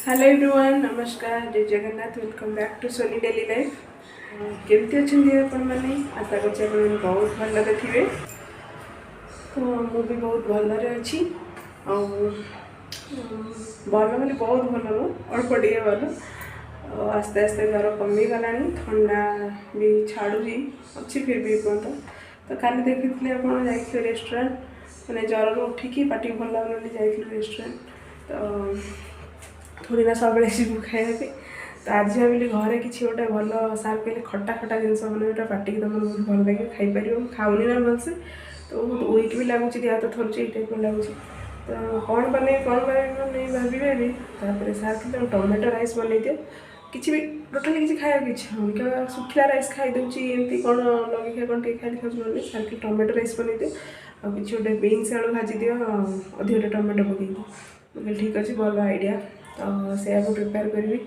Hello everyone, नमस्कार, जय Jagannath. Welcome back to Soni daily life. केमती अच्छे आपण मैंने आशा कर बहुत भलरे थे। तो मुझे बहुत भलरे अच्छी भल मैंने बहुत भल नु अल्प टे भल। आस्ते आस्ते ज्वर कमी गला, थंडा भी छाड़ू अच्छी फिर भी पर्यटन। तो काली देखी आप रेस्टोरेंट मैंने ज्वर उठिकी पार्टी भल लगुन जाइए रेस्टोरेंट। तो थोड़ी ना सब जीव खाया। तो आज भाविली घरे किसी गोटे भल सार कहले खटा खटा जिन मैंने पार्टी तुम बहुत भल लगे खाईपर खाऊनी ना भलसे। तो बहुत वीक भी लगुच देह तो थरुच टाइप लगुच। तो कौन बन कौन नहीं भावे तापर सार कहते टमेटो राइस बनई दियो। किसी भी टोटाली किसी खाया इच्छा हो क्या सुखिला राइस खाईदे एमती कौन लगे खाए कौन खाई खाई सार कि टमेटो राइस बनई दियो और किसी गोटे बीन्स आलू भाजी दियो अधिक गोटे टमेटो पकई मुझे ठीक अच्छे भल आइडिया। तो से प्रिपेयर करी।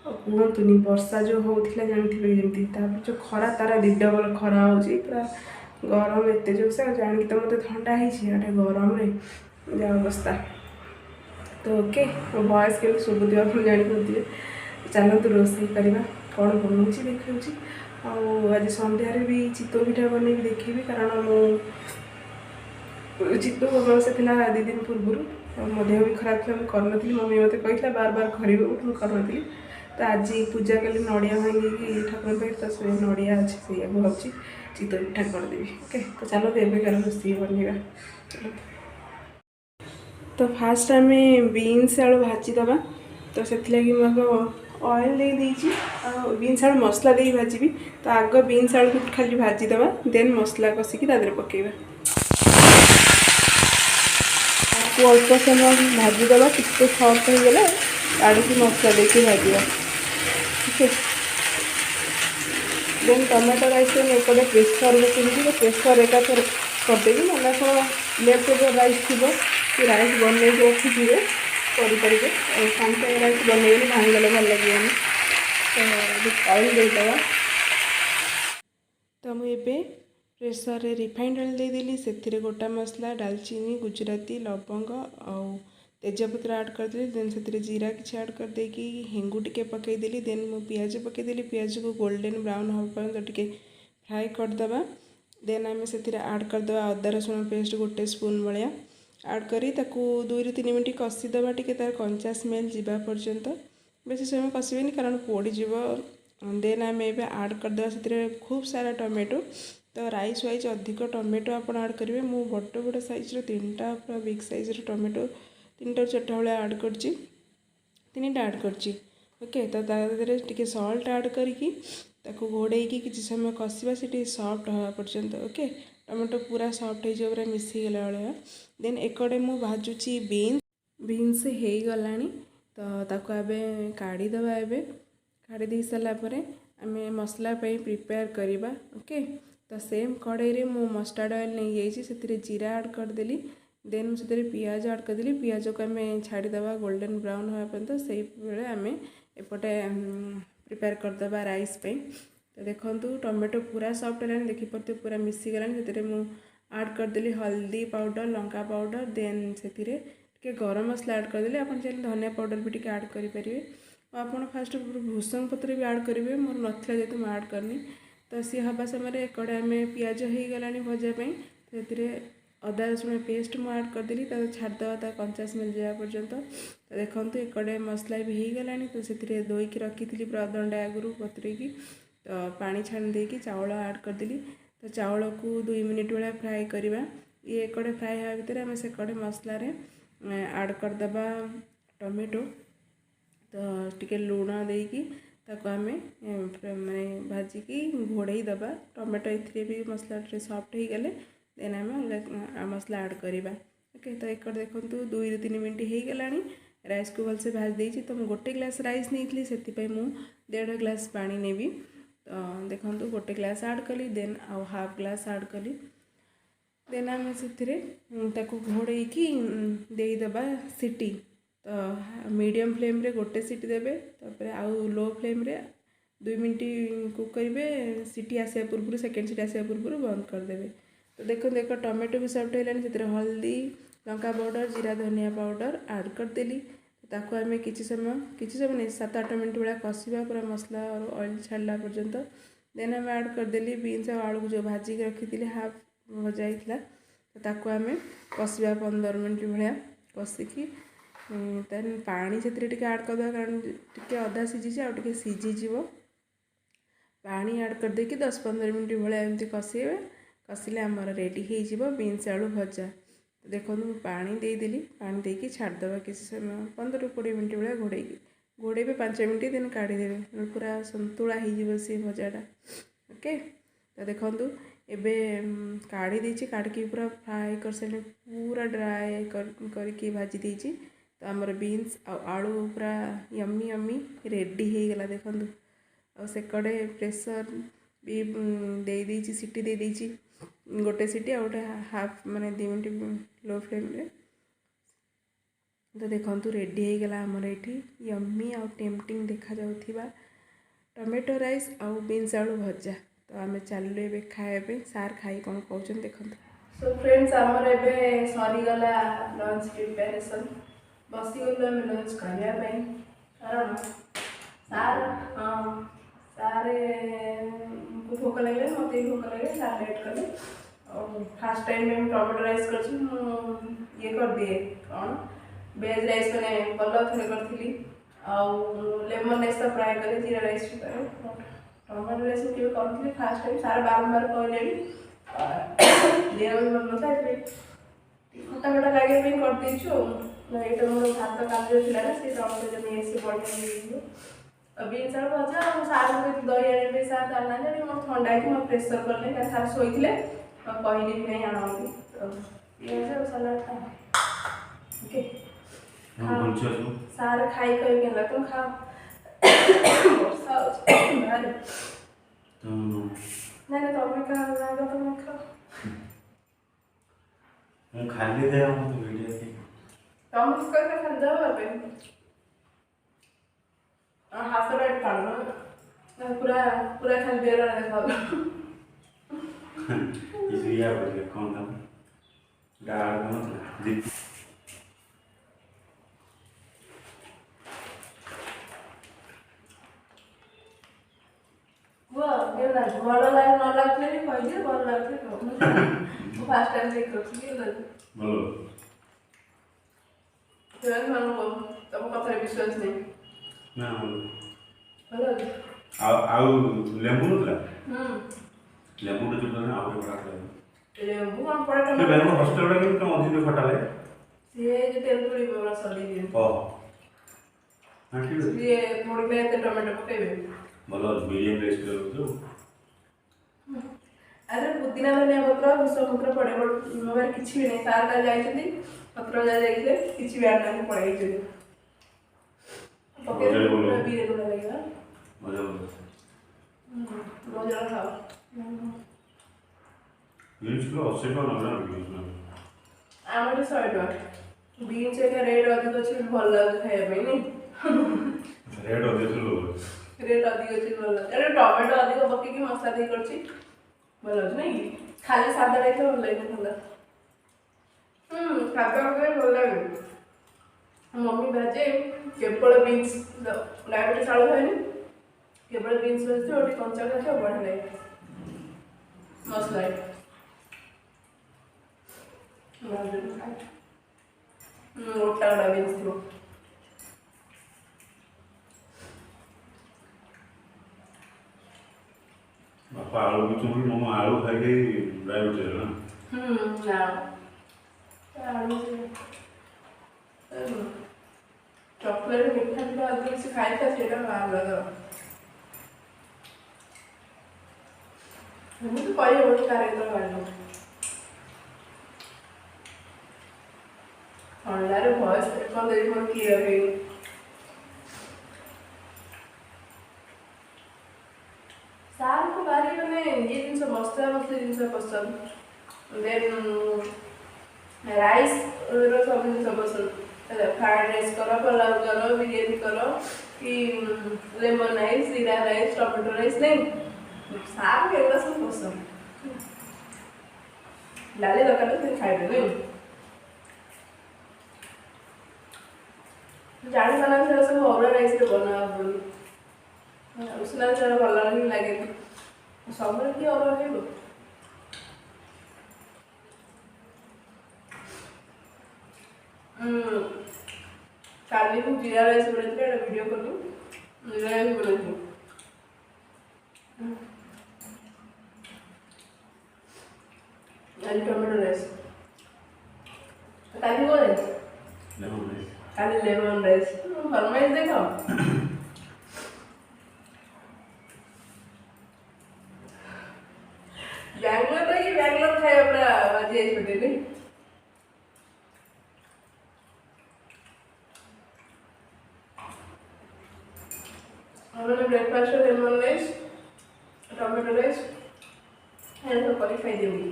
कहतुनि वर्षा जो होता जानते जमी जो खरा तार रिडबल खरा हो पूरा गरम एत जो से जाणी तो मत ठंडा होटे गरम रे अवस्था। तो ओके मो वॉइस के शुभुव आप जापारे। चलते रोषे करवा कौन बनाऊँ देखा। आज सन्धार भी चितौ पिठा बन देखी कारण मो चितौ अमावस्या था 2 दिन पूर्व मो देह भी खराब था मुझे मम्मी मत कही बार बार कर मुझे। तो आज पूजा कली नड़िया भांगी ठाकुर पे तो से नड़िया अच्छे से भावी चितौ पिठा करदेवी। ओके तो चलो एवं रोषे बनवा। तो फास्ट आम बीन्स आलू भाजीदे। तो से ऑयल दे बीन्स आलू मसला दे भाजी। तो आग बीन्स आलू को खाली भाजीदे देन मसला कषिकी पकईवा अल्प समय भाजीदे टे सफ्ट हो गला काढ़ी मसला देके भाजवा। ठीक है देन टमाटो राइस एपटे प्रेसर बसेगी तो प्रेसर एकाथर करदेवी ना कौन लेफ्ट ओवर राइस थी कि राइस बनई रखी करेंगे सागे राइस बनईगले भांगले भल लगे। तो ऑयल देदेवा। तो मुझे प्रेसर रे रिफाइंड ऑयल देदेली से गोटा मसला डालचीनी गुजराती लवंग आउ तेजपत्र ऐड करदेली। देन से जीरा किसी ऐड कर देकी हेंगू टिके पकईदेली। देन मु पियाज पकईदेली। पियाज को गोल्डन ब्राउन हाँ पर्यटन टिके फ्राए करदे। देन आम से ऐड करदे अदा रसुण पेस्ट 1 स्पून भाया ऐड करी 2 ରୁ 3 मिनट कषिदे टिके तार कंचा स्मेल जावा पर्यंत बेसी समय कषिबेनि कारण पोड़ीज। देन आम ए ऐड करदे से खूब सारा टमेटो। तो राइस वाइज अधिक टमेटो आप ऐड करेंगे। मु बड़ बड़ साइज्र 3टा पूरा बिग साइज्र टमेटो 3टा 4टा भाया ऐड कर 3टा ऐड कर। ओके तो तादेह टे सल्ट ऐड करके घोड़े किसी समय कषा से सफ्ट हाँ पर्यंत। ओके टमेटो पूरा सफ्ट हो पूरा मिसी गला भाया। देन एकड़े मु भाजुची बीन्स हो गला। तो ताको एबे काढ़ीदवा काढ़ी दे सारापर आम मसला प्रिपेयर करवा। ओके तो सेम कड़े मु मस्टर्ड ऑयल नहीं जाइए जीरा ऐड करदेली। देन से पियाज ऐड करदेली। पियाज को आम छाड़ीदे गोल्डन ब्राउन हाँ पर्यंत से आम एपटे प्रिपेयर करदे राइस पे। तो देखो टमेटो पूरा सफ्ट है देखिए पूरा मिसी गला। से ऐड करदेली हल्दी पाउडर लंका पाउडर। देन से गरम मसला ऐड करदेली। आप चाहिए धनिया पाउडर भी टे ऐड करेंगे। आप फास्ट भूसंग पत्र भी ऐड करेंगे मोर नाला जेहतु मुझे ऐड करनी। तो सी हवा समय कड़े आम पियाज हो गला भजापी से अदा रसुण पेस्ट मुझे ऐड करदेली छाड़दे कंचा स्मेल जावा पर्यंत। तो देखो एकड़े मसला भी हो गला। तो से धोईकी रखी पूरा अधघंटा आगु बतरेकी तो पानी छाणी देकी चावल ऐड करदेली। तो चावल को 2 मिनट भाया फ्राए करवा। ये एकड़े फ्राए हाँ भितर आम से कड़े मसला ऐड करदे टमेटो। तो टिके लुण देकी आम माने भाजिकी घोड़े दबा टमेटो ए भी मसला सफ्ट हो गले देन आम मसला ऐड करवा। ओके तो एक देखो 2 ରୁ 3 मिनट हो गला। राइस को भलसे भाज देती। तो मुझे 1 ग्लास राइस नहीं से 1.5 ग्लास पानी नेबी। तो देखो 1 ग्लास ऐड कली देन आउ हाफ ग्लास ऐड कली। देन आम से घोड़े देदेबा सीटी। तो मीडियम फ्लेम रे 1 सीटी देवे तापर आउ लो फ्लेम रे 2 मिनट कुक करेंगे। सीटी आसा पूर्व सेकेंड सीटी आसा पूर्व बंद करदे। तो देखो देखो टमेटो भी सफ्ट है से हल्दी लंका पाउडर जीरा धनिया पाउडर ऐड करदेली। ताको आम किसी समय नहीं 7-8 मिनट भाया कषा पूरा मसला और ऑयल छाड़ा पर्यंत। देन आम ऐड करदेली बीन्स और आलू को जो भाजिक रखी हाफ भजा होता तो ताको आम कषा 15 मिनट भाया कषिकी देन पानी से ऐड करदे कारण टे अधा सीझी आगे सीझीज पानी ऐड कर देकी 10-15 मिनट भाया एमती कषेबे कषिले आमर रेडी हो बीन्स आलू भजा। तो देखो पानी देदेली पानी देकी छाड़देवा किसी समय 15-20 मिनट भाया घोड़े 5 मिनट दिन काढ़ीदेवे पूरा संतुला हो सी भजाटा। ओके तो देखो एबे काढ़ी देछि काढ़ी पूरा फ्राए कर सारे पूरा ड्राए करके भाजी देछि। तो आमर बीन्स आलू पूरा यम्मी यम्मी रेडी हो गला। देखो आ सेकड़े प्रेसर भी दे देछि सीटी दे देछि गोटे सीटी आ गोटे हाफ माने 2 मिनट लो फ्लेम रे। तो देखो रेडी हो गला आमर ये यम्मी आ टेम्पटिंग देखा जाउथिबा टमेटो राइस आउ बीन्स आलू भजा। तो आम चलू ए खाए सार खाई कौन कहते देखो। सो फ्रेंड्स आमर ए सरीगला लंच प्रिपेरेसन बसीगलु आम लंच करने कारण सार हाँ सार को भोक लगे मत भोक लगे सार लेट कले और फास्ट टाइम में टमेटो राइस कर ये कर दिए कौन वेज राइस मैंने पलव थे करी लेमन राइस तो फ्राए कले जीरा राइस टमाटो राइस के करी फास्ट टाइम सार बारंबार कहले देह भी भल ना खटा खटा लगे कर देचु ये मोर भात काली थी ना सी टमाटो जमी बढ़िया बीन्स आलू भजा सार दही आने सार आना मोर थंडा है मोर प्रेसर कले सार शोते कहली भी नहीं आना तो ये सलाद ओके सार खाई कही के तुम खाओ वर्षा बाहर नहीं तुम्हें खाओ तुम खाओ मैं खाली दे रहा हूं तो वीडियो की तुम किसको से खाली दे बाबे हाफ राइट पाड़ना पूरा पूरा खाली दे रहा है खाओ इसलिए आ गया कौन था डाल मत जी वो ये ना वाला लाइव ना लगले भी कह दिए वाला लगले तो फास्ट टाइम देख रखी है बोलो तो मन को तब कथा विश्वास नहीं ना बोलो आउ लेंबू नतला लेंबू तो जो ना आउ बड़ा ले लेंबू हम पड़े तो बेनो हॉस्टल रे के अधिक खटा ले ये जो तेलपुरी बड़ा सड़ी दिए ओ हां ठीक है ये थोड़ी में टमाटो पकेबे बोलो मीडियम रेस करो तो अरे पुदीना धनिया पत्र भूसम पत्र पड़े मोबाइल किसी भी नहीं सार का जाइछथि पत्र जा जाइले किसी भी आना नहीं पड़े छै पके भी रे बोला लगेगा मजा मजा खाओ बीन्स को 80 का लगा बीन्स ना आमर 100 टका बीन्स के रेट अधिक अछि भल लाग खाए पे नहीं रेट अधिक लो रेट अधिक अछि भल अरे टमाटो अधिक पके की मसला दे करछि भल अछि नहीं खाली सादा रे तो भल लागे थंदा सादा रे भल लागे मम्मी भाजे केवल बीन्स डायबिटीज आलू खाइनी केवल बीन्स भाजते और कंचा खाते बढ़िया लगे मस्त लगे मोटा वाला बीन्स थी बापा आलू की चुम्बी मम्मा आलू खाई के डायबिटीज है ना ना आलू चॉकलेट मीठा मीठा अधिक से खाई था सेटा बाहर लगा मुझे तो कोई और कार्यक्रम वाला ऑनलाइन वॉइस कॉल दे फोन किया है सार को बारी में ये दिन से मस्ता मस्ती दिन से पसंद देन राइस रो सब दिन से पसंद फ्राइड राइस करो पुलाव करो बिरयानी करो कि लेमन राइस जीरा राइस टमाटो राइस नहीं सार के एगुला सब पसंद डाली दरकार फिर खाइबे नहीं ଜାଣି ପାରୁନାହାନ୍ତି ସେଟା ସବୁ ଅରୁଆ ରାଇସ୍ରେ ବନାହେବ ବୋଲି। ଉଷୁନା ସେଟା ଭଲ ହିଁ ଲାଗେନି, ସବୁବେଳେ କିଏ ଅରୁଆ ଖାଇବ। କାଲି ମୁଁ ଜିରା ରାଇସ୍ ବନେଇଥିଲି, ଏଇଟା ଭିଡ଼ିଓ କଲି। ଜିରା ରାଇସ୍ ବନେଇଥିଲି। आज टोमेटो राइस, काली वो राइस, काली लेमन राइस। फरमाइश देखो बैंगलोर रही, बैंगलोर खाए अपना आज ये छोटे नहीं। हमने ब्रेकफास्ट में लेमन राइस, टोमेटो राइस ऐसा कर खाई देंगी।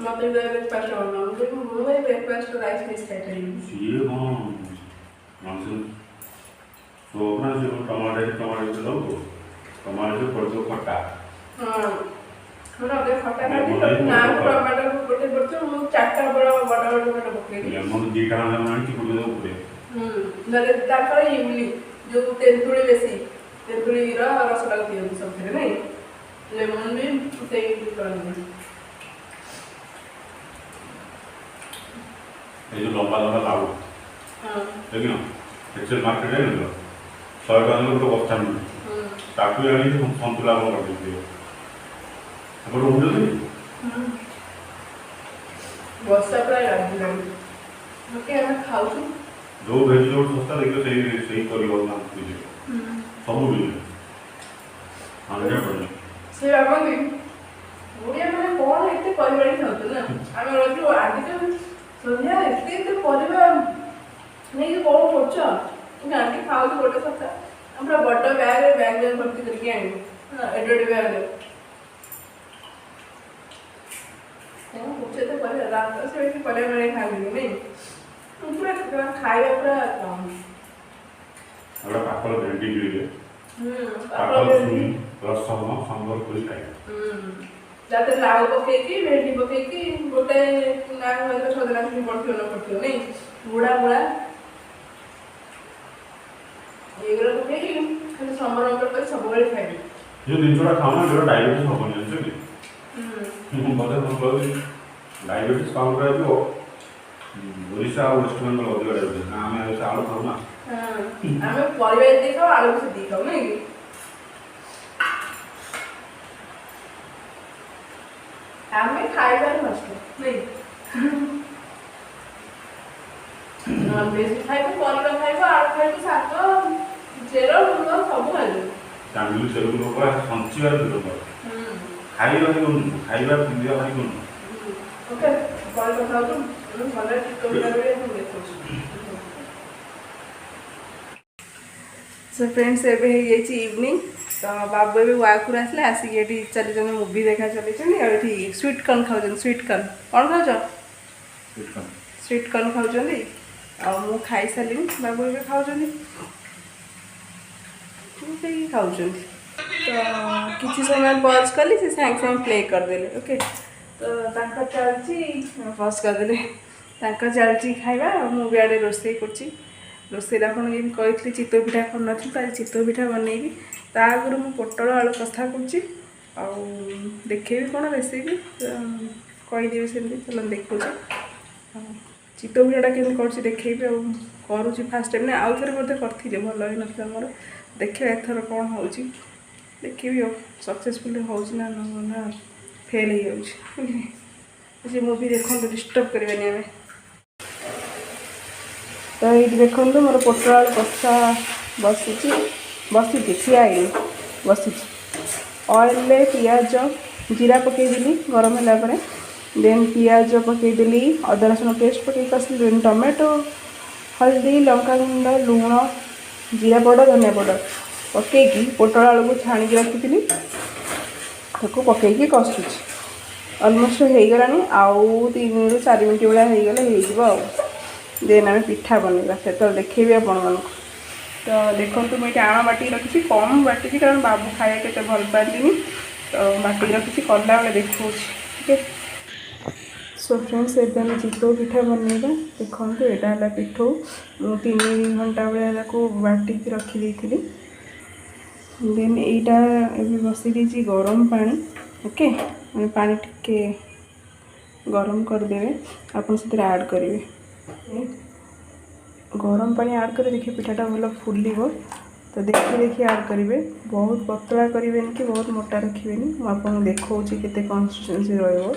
मत ब्रेकफास्ट करना, मुझे ब्रेकफास्ट राइस मिस खाई ये कौन मानसून तो अपना जो टमाटर से लो टमाटर से पड़ दो खट्टा। हाँ हम अगर खट्टा खाती तो ना टमाटर को गोटे पड़ते हम चारटा बड़ा बड़ा बड़ा बड़ा पकड़े लेमन दीटा लेमन आनी पड़ दो ऊपर नले ताकर इमली जो तेंतुली बेसी तेंतुली रा रसटा दियो सब थे नहीं लेमन भी से करने ये जो लंबा लंबा लाउ हां देखियो एक्सेल मार्केट है ना 100 टका में तो बस्ता में ताकू आनी तो संतुला को कर दियो अपन उठो नहीं बस्ता प्राय राजी नहीं ओके हम खाऊ जो वेजिटेबल सस्ता देखियो सही करियो ना बुझियो सब मिले 100% से बाबा भी ओडिया माने कोन एते परिवार खाउत ना हम रोज आदि तो संध्या एते परिवार नहीं कि कोन करछ कि आंटी खाऊ गोटे सप्ताह हमरा बड़ बैग भर्ती करके आनी एडे बैग पूछे तो पर रात से वैसे पले मैंने खा ली नहीं पूरा खाया पूरा कम हमरा पापड़ भेंडी गिरे पापड़ भेंडी रसम सांबर कोई खाए जाते लाउ पकेकी भेंडी पकेकी गोटे ना होय तो सदना की पड़थियो नहीं बुढ़ा बुढ़ा एगरा पकेकी खाली सांबर ऊपर पर सब बेले खाइबी जो दिन छोड़ा खाना जो डायबिटीज होबनी है कि मदर को डायबिटीज काम करे जो ओडिशा वेस्ट बेंगल अधिक डायबिटीज ना हमें ऐसे आलू खाऊ ना हां हमें परिवार देखो आलू से दिखाओ नहीं हमें खाइबार मस्त नहीं ना बेसी खाइबो परिवार खाइबो आलू खाइबो साग जेरो मुनो सब खाइबो फैमिली सेल को पर संचिबार दुलो पर खाइबा ही कोन खाइबा पिंदिया भाई कोन ओके कॉल बताओ तुम भले टिकटॉक करे हम देखो सो फ्रेंड्स एबे हे येची इवनिंग तो बाबू भी वाक आसले आसिक ये चली मूवी देखा चली स्वीट कॉर्न खाऊ स्वीट कॉर्न कौन खाऊ स्वीट कॉर्न खाऊ मु खाई सारी बाबू भी खाऊ खाऊ तो किसी समय पॉज कली से सागे सागे प्ले करदेले ओके तो चलती पॉज करदे चलती खाइबा मुझे आड़े रोसे कर रोसे आपन जमी कही चितौ पिठा कर नी तो आज चितौ पिठा बनईबी ता आगुरी मु पोटल आलू कथा करुँची देखेबी कौन रेसिपी कहीदेवी सेमती चलो देखु चितौ पिठाटा केमी कर देखेबी करुँची फास्ट टाइम आउ थे बोधे करी भल ही ना मोर देखिए एथर कौन हो देखी सक्सेसफुल हो ना फेल हो मूवी देखो डिस्टर्ब करवानी आम तो ये देखो मोर पोटल आलू कषा बसी ठियाई बसी ऑयल पियाज जीरा पकईदेली गरम है देन पियाज पकईदेली अदा रसुण पेस्ट पकई कसली देन टमाटो हल्दी लंका गुंड लुण जीरा पाउडर धनिया पाउडर पकईकी पोटल आलू को छाणी रखी पकईकी कषुची अलमोस्ट हो गलानी आउ 3 ରୁ 4 मिनट भाई होगले देन आम पिठा बनवा से देखेबी आपण मन तो देखो मुझे आण बाटी रखी कम बाटी कारण बाबू खाया के भल पाती तो बाटी रखी कला बेले देखा ठीक है सो फ्रेंड्स एबे हम चितौ पिठा बनैबा देखो एटा है पिठौ मु 3 घंटा बेले बाटिक रखी देथिली देन एटा एबे बसी दीची गरम पानी ओके मैं पानी टिके गरम कर देवे आपन से ऐड करेंगे गरम पानी ऐड कर देखिए पिठाटा भल फुलिब तो देखिए देखिए ऐड करेंगे बहुत पतला करेंगे कि बहुत मोटा रखिए मुझे आपको देखा केते कंसिस्टेंसी रहिबो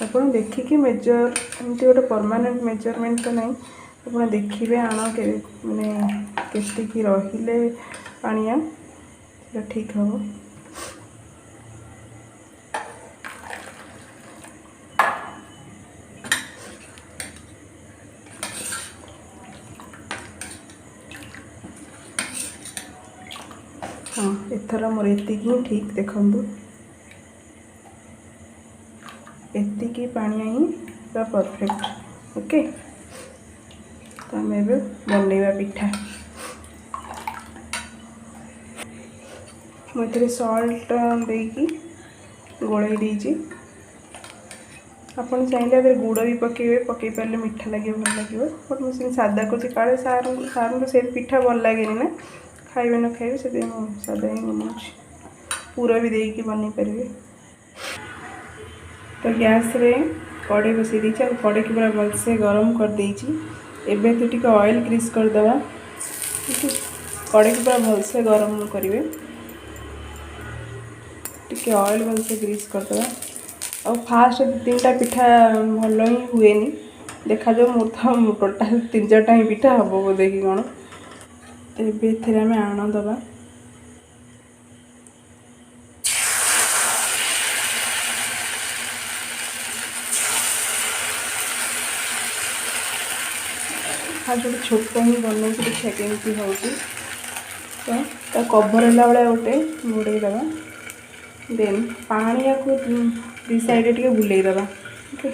आप देखिए मेजर एमती गोटे परमानेंट मेजरमेंट तो नहीं आप देखिए आण के माने केतिकी रहिले पानिया ठीक हम हाँ एथर मोर एतिकी ठीक देखु एतिकी पानिया ही पूरा परफेक्ट ओके तो आम बनैबा पिठा मुझे सल्ट देकी गोल देजी आपन चाहिए गुड़ भी पकई पारे मीठा लगे भल लगे बट मुझे सादा कर काले सार से पिठा भल लगे ना खाइबे न खाइबे से सादा ही बनाऊँ पूरा भी देकी बन पारे तो गैस रे कड़े बसई दी कड़े की पूरा भलसे गरम कर देची एबे तो टिके ऑयल ग्रीस करदे कड़े की पूरा भलसे गरम करेंगे टिके ऑयल भलसे ग्रीस करदे और फास्ट 3टा पिठा भल ही हुए देखा जाओ मोर तो टोटाल 3-4टा ही पिठा हम बोधे कि कौन तो ये आम आण दबा फास्ट गोटे छोट ही बनई देखा केमती हो तो कभर है भाया गोटे घोड़े दबा देन पानी को दी साइड टे बुले दबा ओके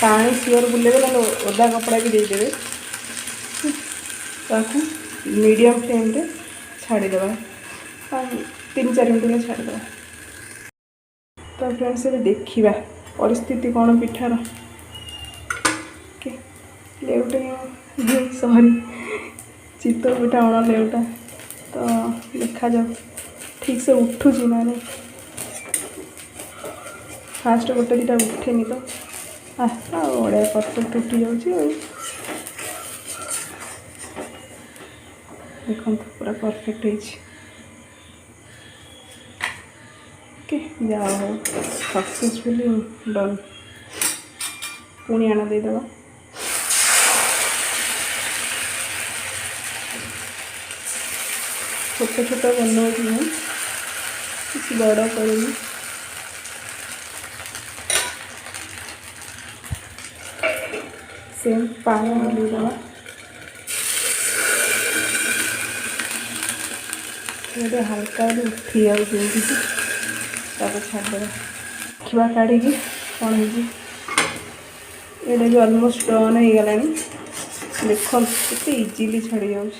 पानी सियोर बुले ना ओदा कपड़ा भी देदेवे मीडियम फ्लेम रे छाड़ीदे 3-4 मिनट में छाड़ीदे तो फ्रेंड्स ये देखा परिस्थिति कौन पिठार लेउटे सॉरी चितौ पिठा अण लेउटा तो देखा जाओ ठीक से उठुची ना नहीं फास्ट गोटे 2टा उठेनी तो बढ़िया परफेक्ट उठी जाऊँ देखो पूरा परफेक्ट ओके जा हो सक्सेसफुली डन पुणी आना देदेवा छोटे छोटे बनाऊँ किसी बड़ करूँ सेम पानी मिलेगा ये हल्का उठी जाऊँ छाड़देवा देखा काढ़ी कौन है ये भी अलमोस्ट डन हो गला देख के इजिली छाड़ी जाऊँ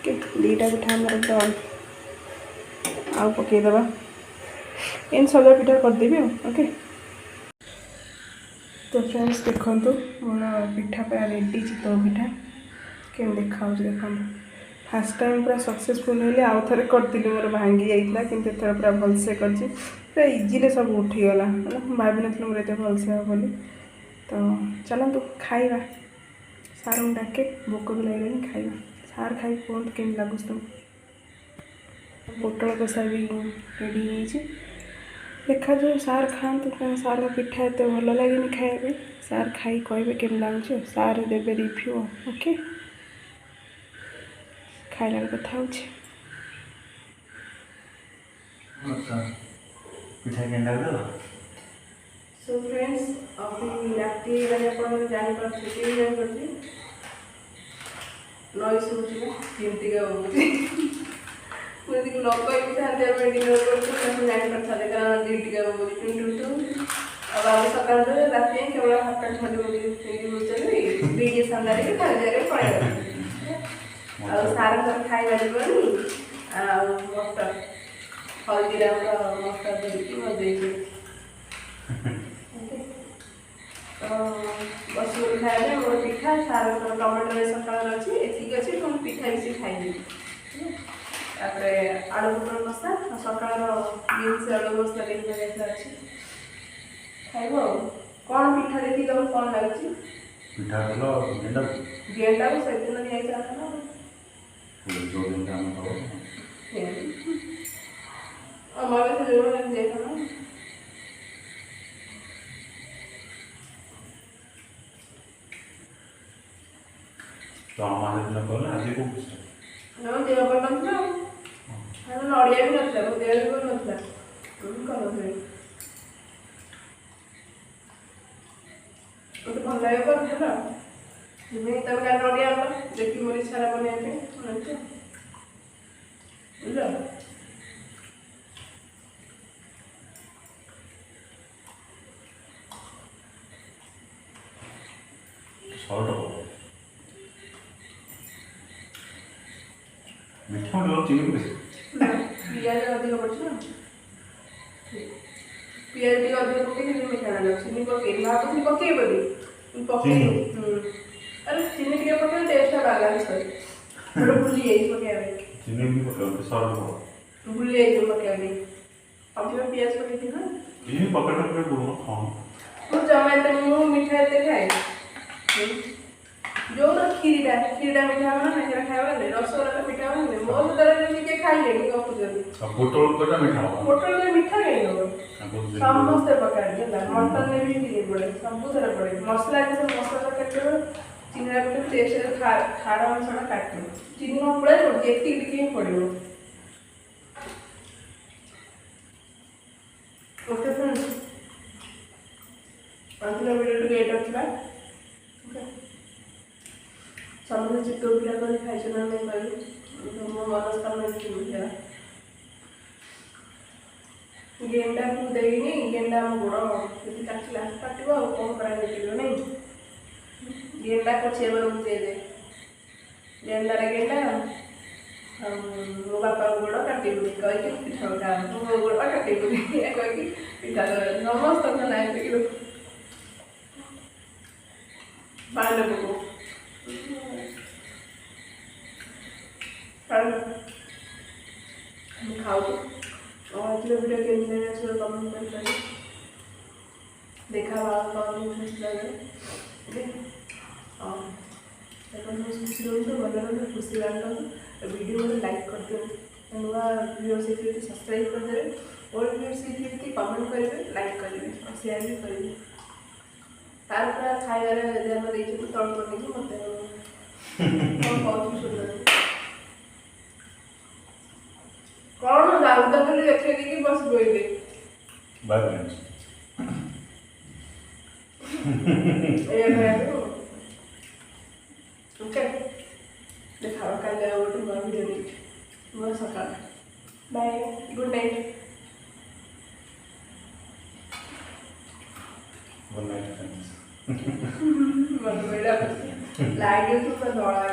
2टा पिठा हमारे डन आउ पकईदे इन सब पिठा करदेवी ओके तो फ्रेंड्स देखो मोर पिठा पूरा रेडी चितौ पिठा के देखा देखो फास्ट टाइम पूरा सक्सेसफुल है आउ थे करी मोर भांगी जाइए कि पूरा भलसे कर पूरा इजिली सब उठीगला भाभी नी मोर ये भलसे हे बोली तो चलतु खाइबा सार डाके भोक भी लगे खाइबा सार खाई कहते केम लगुच तुम पोटल कषा भी रेडी हो देखा जाओ सार खातु क्या सार पिठा एत भल लगे खाया सार खाई कहे केम लगुच सार देवे रिव्यू ओके खाइला कथा हो सो फ्रेंड्स अभी राति जान पार्टी नॉइस होमती मुझे न कही था डिनर कर जानी पारे कारण ड्यूटी टू अब सकाल रात केवल हाथ छड़ी सामने खाई पड़े सार खाई मटर ହଳଦୀରାମର ମସଲା ଧରିକି ମୁଁ ଦେଇଛି। ବସିକି ଖାଇଲେ ମୋର ପିଠା ସାରଙ୍କର ଟମାଟୋ ସକାଳର ଅଛି ଏତିକି ଅଛି ପୁଣି ପିଠା ମିଶି ଖାଇବି। ତାପରେ ଆଳୁ ପୋଟଳ କଷା ସକାଳର ବିନ୍ସ ଆଳୁ ମସଲା ଦେଇକି ଯାଇଥିଲା ଅଛି ଖାଇବ ଆଉ। କ'ଣ ପିଠା ଦେଖିକି ତମକୁ କ'ଣ ଲାଗୁଛି? ପିଠା କଲ ଗେଣ୍ଡାକୁ ସେଦିନ ଦିଆଯାଇଥିଲା ନା ଆମର ସେ ଯୋଉମାନେ ଦିଆଯାଇଥିଲା ଦେହ ଭଲ ନଥିଲା ଆଉ ନଡ଼ିଆ ବି ନଥିଲା ମୋ ଦେହ ବି ଭଲ ନଥିଲା କରୁଥିଲି ମୋତେ ଭଲ ଲାଗେ କରୁଥିଲା ତମେ କାଲି ନଡ଼ିଆ ଆଣିଲ ଦେଖି ମୋର ଇଚ୍ଛା ହେଲା ବନେଇବା ପାଇଁ ବୁଝିଲ। ମିଠା ଚିନି ପିଆଜ ଅଧିକ ପଡୁଛି ନା ପିଆଜ ଟିକେ ଅଧିକ ପକେଇକି ମିଠା ଲାଗିବ ଚିନି ପକେଇବି ଭାବୁଥିଲି ପକେଇବି ପକେଇବି ଆରେ ଚିନି ଟିକେ ପକେଇଲେ ଟେଷ୍ଟଟା ବାଲାନ୍ସ କରେ ଗୋଟେ ଭୁଲି ଯାଇଛି ପକେଇବା ପାଇଁ ଚିନି ବି ପକେଇବ ଭୁଲି ଯାଇଛି ପକେଇବା ପାଇଁ ଅଧିକ ପିଆଜ ପକେଇଥିଲି ନା ଚିନି ପକେଇଲେ ମୁଁ ଜମା ଏତେ ମୁଁ ମିଠା ଏତେ ଖାଏ ଯୋଉଟା କ୍ଷୀରିଟା ମିଠା ହବ ନା ସେଟା ଖାଇବା ହେଲେ ରସଗୋଲା ମିଠା ହବ ନା ମୋ ଦ୍ୱାରା ଟିକେ ଖାଇଲେଣି ଗପୁଛନ୍ତି ପୋଟଳ ମିଠା ହବ ପୋଟଳରେ ମିଠା କାହିଁ ହବ ସମସ୍ତେ ପକାନ୍ତି ହେଲା ମଟନରେ ବି ଟିକେ ପଡ଼େ ସବୁଥିରେ ପଡ଼େ ମସଲା ଜିନିଷ ମସଲା ତରକାରୀ ଚିନିଟା ଗୋଟେ ଟେଷ୍ଟ ଖାର ଅଂଶଟା କାଟିବ ଚିନି କ'ଣ ପୁଳାଇ ପଡ଼ୁଛି ଏତିକି ଟିକେ ହିଁ ପଡ଼ିବ। ଓକେ ଫ୍ରେଣ୍ଡସ୍ ଆଜିର ଭିଡ଼ିଓ ଟିକେ ଏଇଟା ଥିଲା ଓକେ ସମସ୍ତେ ଚିତଉ ପିଠା କରି ଖାଇଛ ନା ନାଇଁ କହିବି ମୋ ମନସ୍କାମନା ଥିଲା ଗେଣ୍ଡାକୁ ଦେଇନି ଗେଣ୍ଡା ଆମ ଗୋଡ଼ ଯଦି କାଟିଲା କାଟିବ ଆଉ କ'ଣ କରାଯାଇପାରିବ ନାଇଁ ଗେଣ୍ଡା ପଛିବାକୁ ଦେଇଦେ ଗେଣ୍ଡାରେ ଗେଣ୍ଡା ଆଉ ମୋ ବାପାଙ୍କ ଗୋଡ଼ କାଟିବୁନି କହିକି ପିଠା ମୋ ଗୋଡ଼ କାଟିବୁନି କହିକି ପିଠା ସମସ୍ତଙ୍କ ନାଇଁ ଦେଖିଲୁ ପାଣିରେ ପକଉ ଆମେ ଖାଉଛୁ ଆଜିର ଭିଡ଼ିଓ କେମିତି ଲାଗିଲା ସବୁ କମେଣ୍ଟ କରିପାରିବେ ଦେଖା ଖୁସି ରୁହନ୍ତୁ ଭଲ ରୁହନ୍ତୁ ଖୁସି ଲାଗନ୍ତୁ ଭିଡ଼ିଓ ଗୋଟେ ଲାଇକ୍ କରିଦିଅନ୍ତୁ ନୂଆ ଭିଡ଼ିଓ ସେଇଠି ସବସ୍କ୍ରାଇବ୍ କରିଦେବେ ଓଲ୍ଡ ଭିଡ଼ିଓ ସେଇଠି କମେଣ୍ଟ କରିବେ ଲାଇକ୍ କରିବେ ଆଉ ସେୟାର ବି କରିବେ ତାର ପୁରା ଖାଇବାରେ ଧ୍ୟାନ ଦେଇଛନ୍ତି ତଳକୁ ନେଇକି ମୋତେ କ'ଣ କହୁଛୁ ସୁନ୍ଦର କ'ଣ ଦାଉଦ ଖାଲି ଦେଖେଇ ଦେଇକି ବସି ପଡ଼ିଲେ ଓକେ ଦେଖା କାଲି ଆଉ ଗୋଟେ ନୂଆ ଭିଡ଼ିଓ ନେଇକି ନୂଆ ସକାଳ ବାଏ ଗୁଡ୍ ନାଇଟ୍ ମନେ ପଡ଼ିଲା ଲାଇଟ୍ ଧଳା